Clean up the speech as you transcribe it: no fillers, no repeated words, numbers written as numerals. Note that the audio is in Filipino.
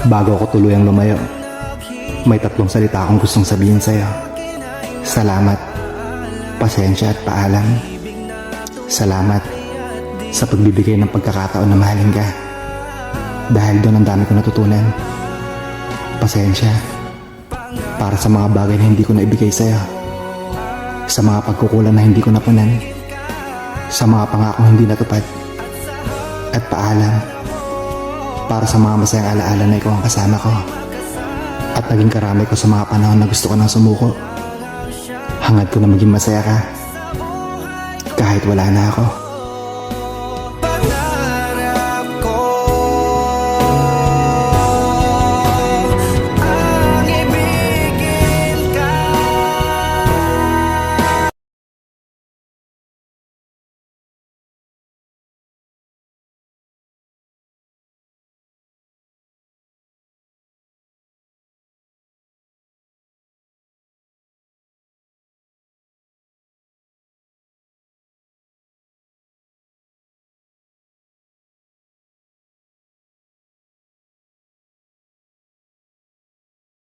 Bago ako tuluyang lumayo, may 3 salita akong gustong sabihin sa'yo. Salamat, pasensya at paalam. Salamat sa pagbibigay ng pagkakataon na mahalin ka. Dahil doon ang dami ko natutunan. Pasensya para sa mga bagay na hindi ko naibigay sa'yo, sa mga pagkukulang na hindi ko napunan, sa mga pangakong hindi natupad. At paalam para sa mga masayang alaala na ikaw ang kasama ko at naging karamay ko sa mga panahon na gusto ko nang sumuko. Hangad ko na maging masaya ka kahit wala na ako.